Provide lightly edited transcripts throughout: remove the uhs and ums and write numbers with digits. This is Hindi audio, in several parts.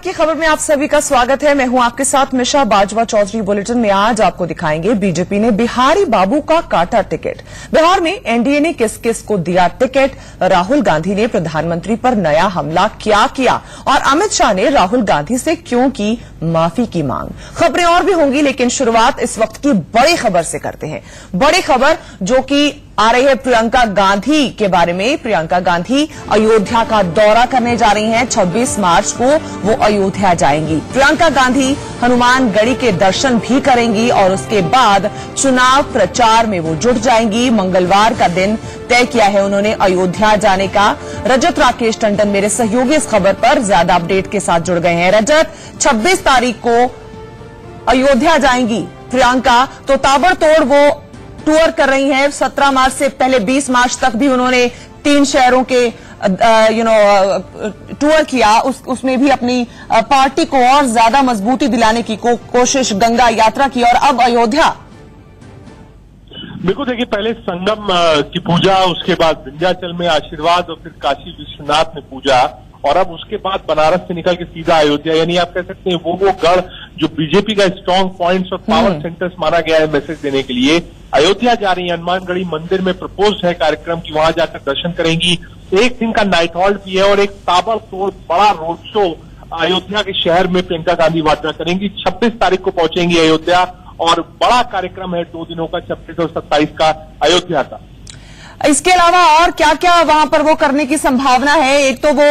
की खबर में आप सभी का स्वागत है। मैं हूं आपके साथ मिशा बाजवा चौधरी। बुलेटिन में आज आपको दिखाएंगे बीजेपी ने बिहारी बाबू का काटा टिकट। बिहार में एनडीए ने किस किस को दिया टिकट, राहुल गांधी ने प्रधानमंत्री पर नया हमला क्या किया और अमित शाह ने राहुल गांधी से क्यों की माफी की मांग। खबरें और भी होंगी, लेकिन शुरुआत इस वक्त की बड़ी खबर से करते हैं। बड़ी खबर जो कि आ रही है प्रियंका गांधी के बारे में। प्रियंका गांधी अयोध्या का दौरा करने जा रही हैं। 26 मार्च को वो अयोध्या जाएंगी। प्रियंका गांधी हनुमानगढ़ी के दर्शन भी करेंगी और उसके बाद चुनाव प्रचार में वो जुट जाएंगी। मंगलवार का दिन तय किया है उन्होंने अयोध्या जाने का। रजत राकेश टंडन मेरे सहयोगी इस खबर पर ज्यादा अपडेट के साथ जुड़ गए हैं। रजत, 26 तारीख को अयोध्या जाएंगी प्रियंका, तो ताबड़तोड़ वो टूर कर रही हैं। 17 मार्च से पहले 20 मार्च तक भी उन्होंने 3 शहरों के टूर किया। उसमें भी अपनी पार्टी को और ज्यादा मजबूती दिलाने की कोशिश, गंगा यात्रा की, और अब अयोध्या। बिल्कुल, देखिए, पहले संगम की पूजा, उसके बाद विंध्याचल में आशीर्वाद और फिर काशी विश्वनाथ में पूजा, और अब उसके बाद बनारस से निकल के सीधा अयोध्या। यानी आप कह सकते हैं वो गढ़ जो बीजेपी का स्ट्रांग पॉइंट्स और पावर सेंटर्स माना गया है मैसेज देने के लिए, अयोध्या जा रही है। हनुमानगढ़ी मंदिर में प्रपोज है कार्यक्रम की वहां जाकर दर्शन करेंगी। एक दिन का नाइट हॉल्ट भी है और एक ताबड़तोड़ बड़ा रोड शो अयोध्या के शहर में प्रियंका गांधी वार्ता करेंगी। 26 तारीख को पहुंचेंगी अयोध्या और बड़ा कार्यक्रम है 2 दिनों का, 26 और 27 का अयोध्या का। इसके अलावा और क्या क्या वहां पर वो करने की संभावना है? एक तो वो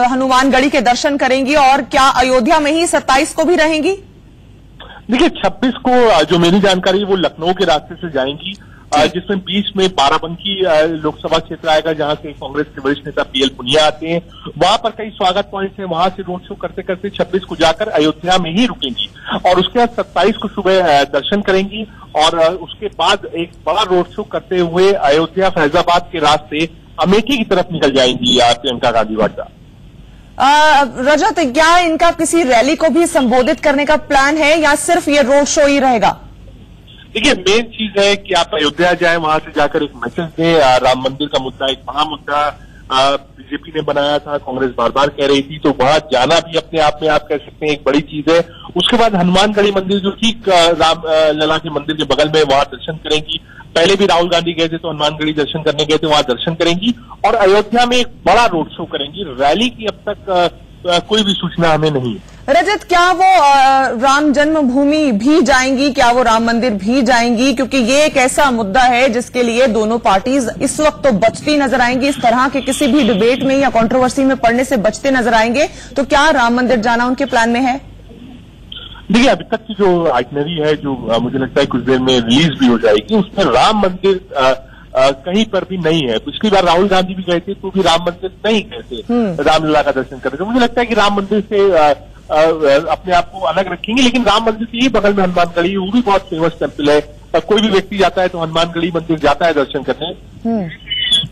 हनुमानगढ़ी के दर्शन करेंगी, और क्या अयोध्या में ही 27 को भी रहेंगी? देखिए, 26 को जो मेरी जानकारी है वो लखनऊ के रास्ते से जाएंगी, जिसमें बीच में बाराबंकी लोकसभा क्षेत्र आएगा, जहां से कांग्रेस के वरिष्ठ नेता पीएल पुनिया आते हैं। वहां पर कई स्वागत पॉइंट्स हैं, वहां से रोड शो करते करते 26 को जाकर अयोध्या में ही रुकेंगी और उसके बाद 27 को सुबह दर्शन करेंगी और उसके बाद एक बड़ा रोड शो करते हुए अयोध्या फैजाबाद के रास्ते अमेठी की तरफ निकल जाएंगी प्रियंका गांधी वाड्रा। रजत, क्या इनका किसी रैली को भी संबोधित करने का प्लान है या सिर्फ ये रोड शो ही रहेगा? देखिए, मेन चीज है कि आप अयोध्या जाएं, वहां से जाकर एक मैसेज दें। राम मंदिर का मुद्दा एक बड़ा मुद्दा बीजेपी ने बनाया था, कांग्रेस बार बार कह रही थी, तो वहां जाना भी अपने आप में आप कह सकते हैं एक बड़ी चीज है। उसके बाद हनुमानगढ़ी मंदिर जो ठीक राम लला के मंदिर के बगल में, वहां दर्शन करेंगी। पहले भी राहुल गांधी गए थे तो हनुमानगढ़ी दर्शन करने गए थे, वहां दर्शन करेंगी और अयोध्या में एक बड़ा रोड शो करेंगी। रैली की अब तक कोई भी सूचना हमें नहीं है। रजत, क्या वो राम जन्मभूमि भी जाएंगी? क्या वो राम मंदिर भी जाएंगी? क्योंकि ये एक ऐसा मुद्दा है जिसके लिए दोनों पार्टीज इस वक्त तो बचती नजर आएंगी। इस तरह के किसी भी डिबेट में या कंट्रोवर्सी में पड़ने से बचते नजर आएंगे। तो क्या राम मंदिर जाना उनके प्लान में है? देखिए, अभी तक की जो आइटनरी है, जो मुझे लगता है कुछ देर में रिलीज भी हो जाएगी, उसमें राम मंदिर कहीं पर भी नहीं है। पिछली बार राहुल गांधी भी गए थे तो भी राम मंदिर नहीं गए थे, रामलला का दर्शन कर रहे थे। मुझे लगता है कि राम मंदिर से अपने आप को अलग रखेंगे, लेकिन राम मंदिर के ही बगल में हनुमानगढ़ी, वो भी बहुत फेमस टेम्पल है। कोई भी व्यक्ति जाता है तो हनुमानगढ़ी मंदिर जाता है दर्शन करने।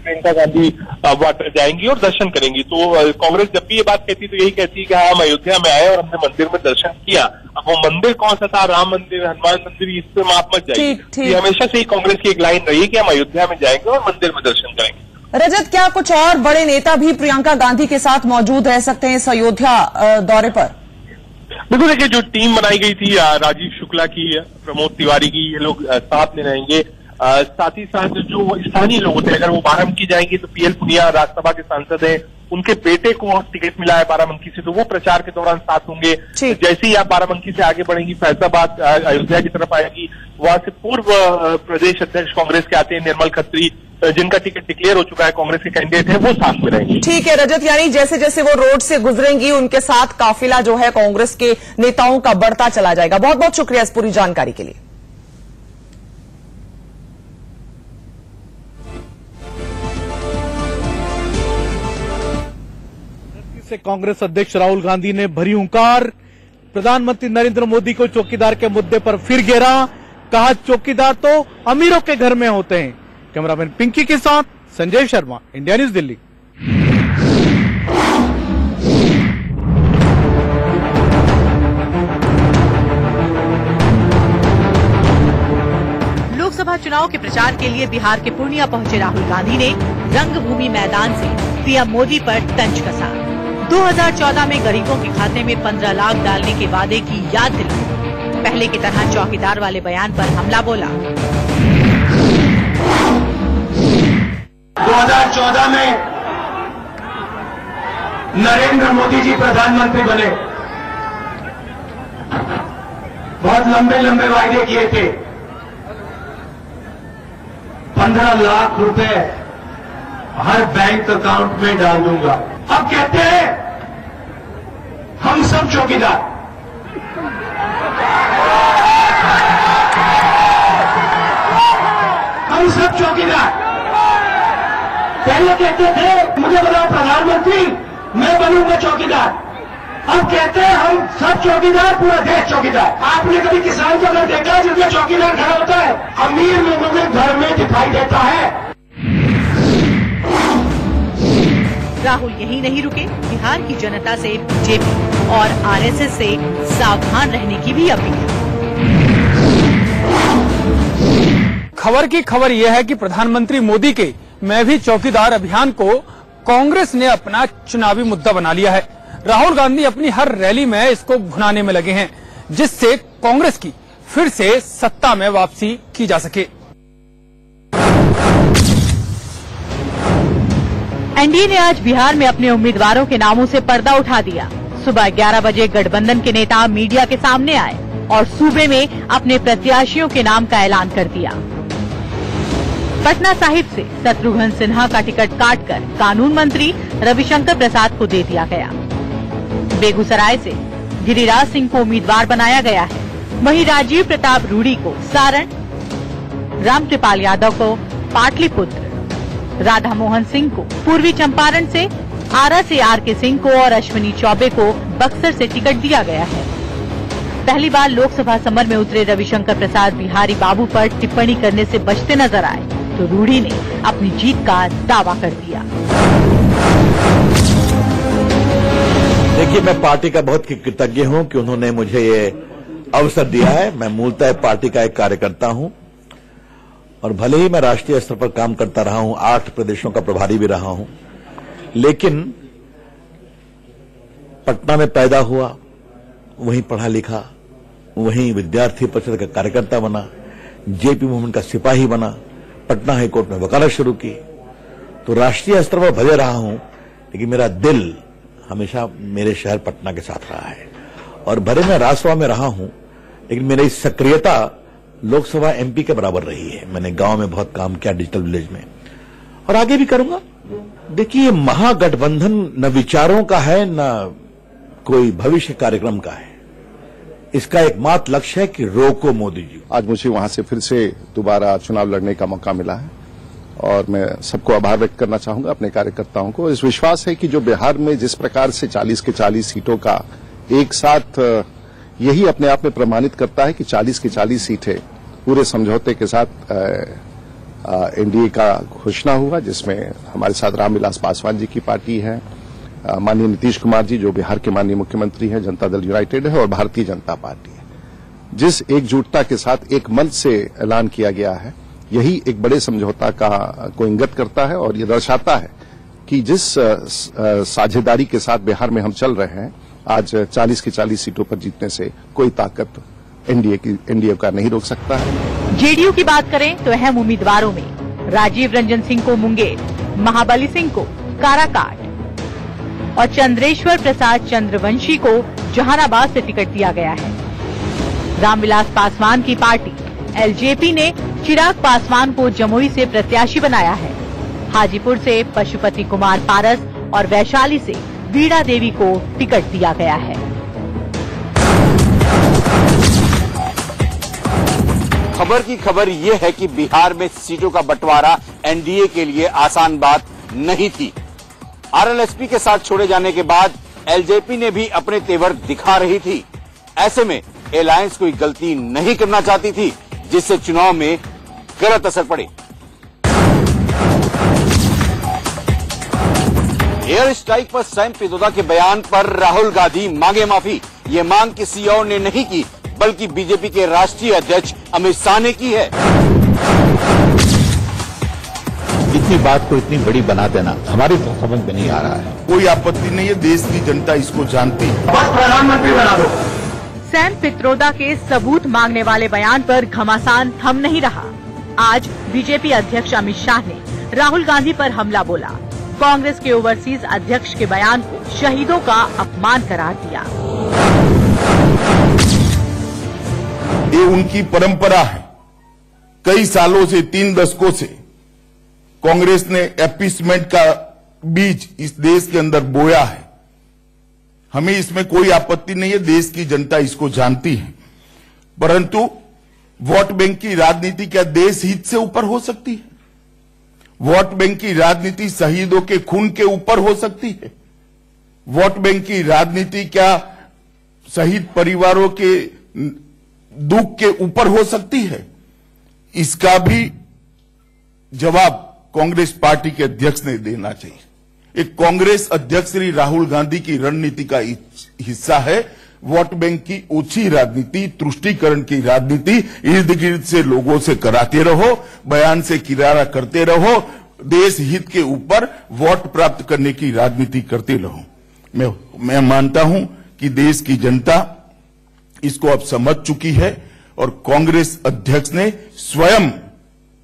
प्रियंका गांधी वाटर जाएंगी और दर्शन करेंगी। तो कांग्रेस जब भी ये बात कहती तो यही कहती है कि हम अयोध्या में आए और हमने मंदिर में दर्शन किया। अब वो मंदिर कौन सा था, राम मंदिर, हनुमान मंदिर, इस पर माफ मत जाइए। ये हमेशा से ही कांग्रेस की एक लाइन रही है कि हम अयोध्या में जाएंगे और मंदिर में दर्शन करेंगे। रजत, क्या कुछ और बड़े नेता भी प्रियंका गांधी के साथ मौजूद रह सकते हैं इस अयोध्या दौरे पर? बिल्कुल, देखिए, जो टीम बनाई गई थी राजीव शुक्ला की, प्रमोद तिवारी की, ये लोग साथ में रहेंगे। साथ ही साथ जो स्थानीय लोग होते हैं, अगर वो बाराबंकी जाएंगे तो पीएल पुनिया राज्यसभा के सांसद हैं, उनके बेटे को टिकट मिला है बाराबंकी से, तो वो प्रचार के दौरान साथ होंगे। जैसे ही आप बाराबंकी से आगे बढ़ेंगी, फैजाबाद अयोध्या की तरफ आएगी, वहां से पूर्व प्रदेश अध्यक्ष कांग्रेस के आते हैं निर्मल खत्री, जिनका टिकट डिक्लेयर हो चुका है, कांग्रेस के कैंडिडेट है, वो साथ में रहेंगे। ठीक है रजत, यानी जैसे जैसे वो रोड से गुजरेंगी उनके साथ काफिला जो है कांग्रेस के नेताओं का बढ़ता चला जाएगा। बहुत बहुत शुक्रिया इस पूरी जानकारी के लिए। से कांग्रेस अध्यक्ष राहुल गांधी ने भरी हुंकार। प्रधानमंत्री नरेंद्र मोदी को चौकीदार के मुद्दे पर फिर घेरा। कहा, चौकीदार तो अमीरों के घर में होते हैं। कैमरामैन पिंकी के साथ संजय शर्मा, इंडिया न्यूज दिल्ली। लोकसभा चुनाव के प्रचार के लिए बिहार के पूर्णिया पहुंचे राहुल गांधी ने रंगभूमि मैदान से पीएम मोदी पर तंज कसा। 2014 में गरीबों के खाते में 15 लाख डालने के वादे की याद दिलाई। पहले की तरह चौकीदार वाले बयान पर हमला बोला। 2014 में नरेंद्र मोदी जी प्रधानमंत्री बने, बहुत लंबे लंबे वायदे किए थे। 15 लाख रुपए हर बैंक अकाउंट में डाल दूंगा। अब कहते हैं हम सब चौकीदार। हम सब चौकीदार। पहले कहते थे मुझे बनाओ प्रधानमंत्री, मैं बनूंगा चौकीदार। अब कहते हैं हम सब चौकीदार, पूरा देश चौकीदार। आपने कभी किसान को अगर देखा जिसमें चौकीदार खड़ा होता है? अमीर लोगों के घर में दिखाई देता है। राहुल यही नहीं रुके, बिहार की जनता से बीजेपी और आरएसएस से सावधान रहने की भी अपील। खबर की खबर यह है कि प्रधानमंत्री मोदी के मैं भी चौकीदार अभियान को कांग्रेस ने अपना चुनावी मुद्दा बना लिया है। राहुल गांधी अपनी हर रैली में इसको भुनाने में लगे हैं, जिससे कांग्रेस की फिर से सत्ता में वापसी की जा सके। एनडीए ने आज बिहार में अपने उम्मीदवारों के नामों से पर्दा उठा दिया। सुबह 11 बजे गठबंधन के नेता मीडिया के सामने आए और सूबे में अपने प्रत्याशियों के नाम का ऐलान कर दिया। पटना साहिब से शत्रुघ्न सिन्हा का टिकट काटकर कानून मंत्री रविशंकर प्रसाद को दे दिया गया। बेगूसराय से गिरिराज सिंह को उम्मीदवार बनाया गया है। वहीं राजीव प्रताप रूडी को सारण, रामकृपाल यादव को पाटलिपुत्र, राधा मोहन सिंह को पूर्वी चंपारण से, आरा से आर.के. सिंह को और अश्विनी चौबे को बक्सर से टिकट दिया गया है। पहली बार लोकसभा समर में उतरे रविशंकर प्रसाद बिहारी बाबू पर टिप्पणी करने से बचते नजर आए, तो रूडी ने अपनी जीत का दावा कर दिया। देखिए, मैं पार्टी का बहुत कृतज्ञ हूं कि उन्होंने मुझे ये अवसर दिया है। मैं मूलतः पार्टी का एक कार्यकर्ता हूं और भले ही मैं राष्ट्रीय स्तर पर काम करता रहा हूं, 8 प्रदेशों का प्रभारी भी रहा हूं, लेकिन पटना में पैदा हुआ, वहीं पढ़ा लिखा, वहीं विद्यार्थी परिषद का कार्यकर्ता बना, जेपी मूवमेंट का सिपाही बना, पटना हाईकोर्ट में वकालत शुरू की, तो राष्ट्रीय स्तर पर भले रहा हूं, लेकिन मेरा दिल हमेशा मेरे शहर पटना के साथ रहा है। और भले मैं राज्यसभा में रहा हूं, लेकिन मेरी सक्रियता लोकसभा एमपी के बराबर रही है। मैंने गांव में बहुत काम किया, डिजिटल विलेज में, और आगे भी करूंगा। देखिए, महागठबंधन न विचारों का है, न कोई भविष्य कार्यक्रम का है। इसका एकमात्र लक्ष्य है कि रोको मोदी जी। आज मुझे वहां से फिर से दोबारा चुनाव लड़ने का मौका मिला है और मैं सबको आभार व्यक्त करना चाहूंगा, अपने कार्यकर्ताओं को। इस विश्वास है कि जो बिहार में जिस प्रकार से 40 के 40 सीटों का एक साथ, यही अपने आप में प्रमाणित करता है कि 40 की 40 सीटें पूरे समझौते के साथ एनडीए का घोषणा हुआ, जिसमें हमारे साथ रामविलास पासवान जी की पार्टी है, माननीय नीतीश कुमार जी जो बिहार के माननीय मुख्यमंत्री हैं, जनता दल यूनाइटेड है, और भारतीय जनता पार्टी है। जिस एकजुटता के साथ एक मंच से ऐलान किया गया है, यही एक बड़े समझौता को इंगित करता है और ये दर्शाता है कि जिस साझेदारी के साथ बिहार में हम चल रहे हैं, आज 40 की 40 सीटों पर जीतने से कोई ताकत एनडीए का नहीं रोक सकता है। जेडीयू की बात करें तो अहम उम्मीदवारों में राजीव रंजन सिंह को मुंगेर, महाबली सिंह को काराकाट और चंद्रेश्वर प्रसाद चंद्रवंशी को जहानाबाद से टिकट दिया गया है। रामविलास पासवान की पार्टी एलजेपी ने चिराग पासवान को जमुई से प्रत्याशी बनाया है। हाजीपुर से पशुपति कुमार पारस और वैशाली से वीणा देवी को टिकट दिया गया है। खबर की खबर ये है कि बिहार में सीटों का बंटवारा एनडीए के लिए आसान बात नहीं थी। आरएलएसपी के साथ छोड़े जाने के बाद एलजेपी ने भी अपने तेवर दिखा रही थी। ऐसे में अलायंस कोई गलती नहीं करना चाहती थी जिससे चुनाव में गलत असर पड़े। एयर स्ट्राइक पर सैम पित्रोदा के बयान पर राहुल गांधी मांगे माफी। ये मांग किसी और ने नहीं की, बल्कि बीजेपी के राष्ट्रीय अध्यक्ष अमित शाह ने की है। इतनी बात को इतनी बड़ी बना देना हमारी तो समझ में नहीं आ रहा है। कोई आपत्ति नहीं है, देश की जनता इसको जानती है। बस प्रधानमंत्री बना दो। सैम पित्रोदा के सबूत मांगने वाले बयान पर घमासान थम नहीं रहा। आज बीजेपी अध्यक्ष अमित शाह ने राहुल गांधी पर हमला बोला। कांग्रेस के ओवरसीज अध्यक्ष के बयान को शहीदों का अपमान करार दिया। ये उनकी परंपरा है। कई सालों से, 3 दशकों से कांग्रेस ने अपीसमेंट का बीज इस देश के अंदर बोया है। हमें इसमें कोई आपत्ति नहीं है, देश की जनता इसको जानती है। परंतु वोट बैंक की राजनीति क्या देश हित से ऊपर हो सकती है? वोट बैंक की राजनीति शहीदों के खून के ऊपर हो सकती है? वोट बैंक की राजनीति क्या शहीद परिवारों के दुख के ऊपर हो सकती है? इसका भी जवाब कांग्रेस पार्टी के अध्यक्ष ने देना चाहिए। एक कांग्रेस अध्यक्ष श्री राहुल गांधी की रणनीति का हिस्सा है वोट बैंक की ओछी राजनीति, तुष्टीकरण की राजनीति, इर्द गिर्द से लोगों से कराते रहो, बयान से किनारा करते रहो, देश हित के ऊपर वोट प्राप्त करने की राजनीति करते रहो। मैं मानता हूं कि देश की जनता इसको अब समझ चुकी है और कांग्रेस अध्यक्ष ने स्वयं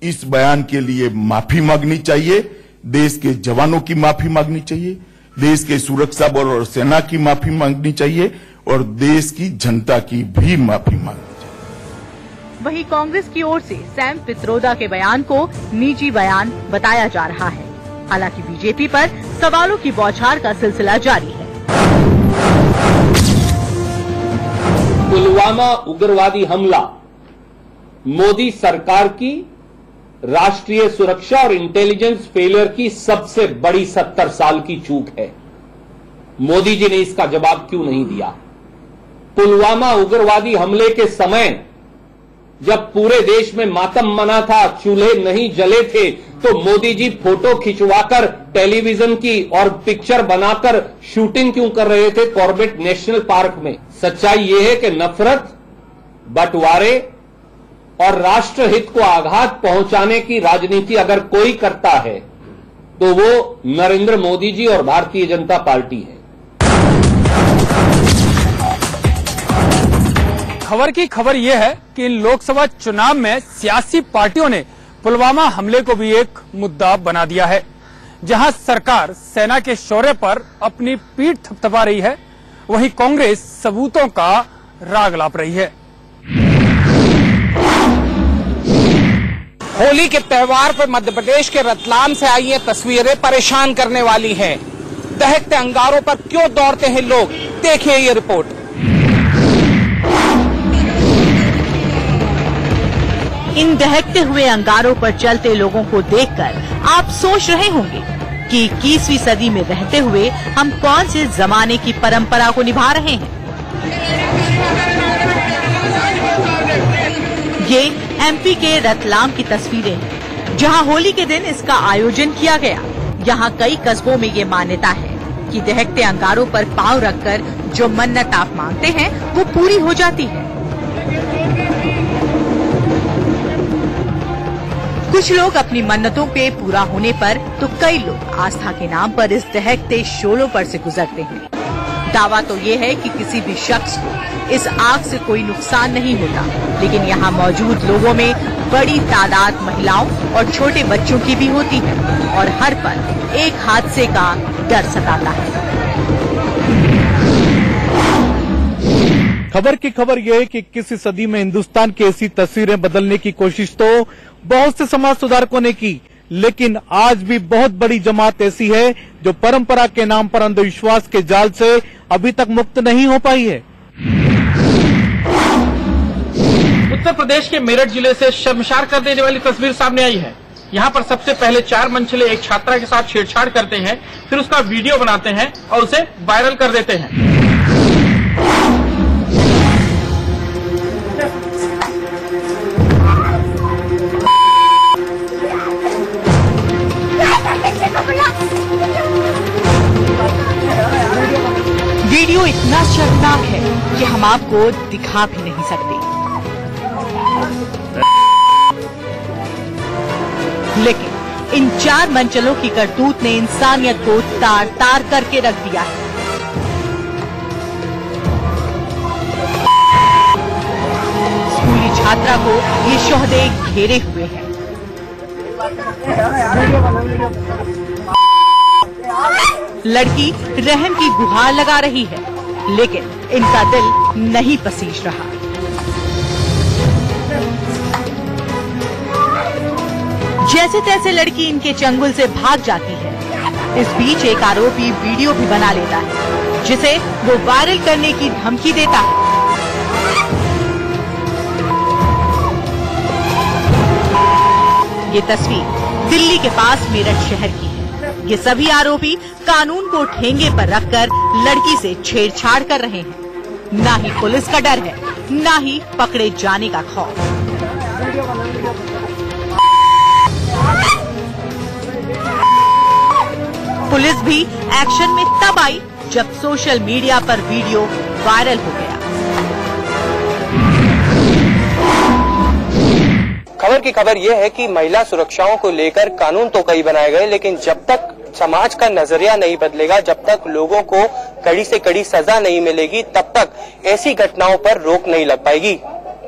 इस बयान के लिए माफी मांगनी चाहिए, देश के जवानों की माफी मांगनी चाहिए, देश के सुरक्षा बल और सेना की माफी मांगनी चाहिए और देश की जनता की भी माफी मांगनी चाहिए। वहीं कांग्रेस की ओर से सैम पित्रोदा के बयान को निजी बयान बताया जा रहा है। हालांकि बीजेपी पर सवालों की बौछार का सिलसिला जारी है। पुलवामा उग्रवादी हमला मोदी सरकार की राष्ट्रीय सुरक्षा और इंटेलिजेंस फेलियर की सबसे बड़ी 70 साल की चूक है। मोदी जी ने इसका जवाब क्यों नहीं दिया? पुलवामा उग्रवादी हमले के समय जब पूरे देश में मातम मना था, चूल्हे नहीं जले थे, तो मोदी जी फोटो खिंचवाकर टेलीविजन की और पिक्चर बनाकर शूटिंग क्यों कर रहे थे कॉर्बेट नेशनल पार्क में? सच्चाई यह है कि नफरत, बंटवारे और राष्ट्रहित को आघात पहुंचाने की राजनीति अगर कोई करता है तो वो नरेंद्र मोदी जी और भारतीय जनता पार्टी है। खबर की खबर यह है कि इन लोकसभा चुनाव में सियासी पार्टियों ने पुलवामा हमले को भी एक मुद्दा बना दिया है। जहां सरकार सेना के शौर्य पर अपनी पीठ थपथपा रही है, वहीं कांग्रेस सबूतों का राग लाप रही है। होली के त्योहार पर मध्य प्रदेश के रतलाम से आई ये तस्वीरें परेशान करने वाली हैं। दहकते अंगारों पर क्यों दौड़ते हैं लोग, देखिए ये रिपोर्ट। इन दहकते हुए अंगारों पर चलते लोगों को देखकर आप सोच रहे होंगे कि 21वीं सदी में रहते हुए हम कौन से जमाने की परंपरा को निभा रहे हैं। ये एमपी के रतलाम की तस्वीरें हैं, जहां होली के दिन इसका आयोजन किया गया। यहां कई कस्बों में ये मान्यता है कि दहकते अंगारों पर पांव रखकर जो मन्नत आप मांगते हैं वो पूरी हो जाती है। कुछ लोग अपनी मन्नतों के पूरा होने पर तो कई लोग आस्था के नाम पर इस दहकते शोलों पर से गुजरते हैं। दावा तो ये है कि किसी भी शख्स को इस आग से कोई नुकसान नहीं होता, लेकिन यहाँ मौजूद लोगों में बड़ी तादाद महिलाओं और छोटे बच्चों की भी होती है और हर पल एक हादसे का डर सताता है। खबर की खबर यह है कि 21वीं सदी में हिंदुस्तान की ऐसी तस्वीरें बदलने की कोशिश तो बहुत से समाज सुधारकों ने की, लेकिन आज भी बहुत बड़ी जमात ऐसी है जो परंपरा के नाम पर अंधविश्वास के जाल से अभी तक मुक्त नहीं हो पाई है। उत्तर प्रदेश के मेरठ जिले से शर्मसार कर देने वाली तस्वीर सामने आई है। यहाँ पर सबसे पहले 4 मंचले एक छात्रा के साथ छेड़छाड़ करते हैं, फिर उसका वीडियो बनाते हैं और उसे वायरल कर देते हैं। वीडियो इतना शर्मनाक है कि हम आपको दिखा भी नहीं सकते, लेकिन इन 4 मनचलों की करतूत ने इंसानियत को तार तार करके रख दिया है। स्कूली छात्रा को ये शोहदे घेरे हुए हैं। लड़की रहम की गुहार लगा रही है, लेकिन इनका दिल नहीं पसीज रहा। जैसे तैसे लड़की इनके चंगुल से भाग जाती है। इस बीच एक आरोपी वीडियो भी बना लेता है, जिसे वो वायरल करने की धमकी देता है। ये तस्वीर दिल्ली के पास मेरठ शहर की है। ये सभी आरोपी कानून को ठेंगे पर रखकर लड़की से छेड़छाड़ कर रहे हैं। ना ही पुलिस का डर है, ना ही पकड़े जाने का खौफ। पुलिस भी एक्शन में तब आई जब सोशल मीडिया पर वीडियो वायरल हो गया। खबर की खबर यह है कि महिला सुरक्षाओं को लेकर कानून तो कई बनाए गए, लेकिन जब तक समाज का नजरिया नहीं बदलेगा, जब तक लोगों को कड़ी से कड़ी सजा नहीं मिलेगी, तब तक ऐसी घटनाओं पर रोक नहीं लग पाएगी।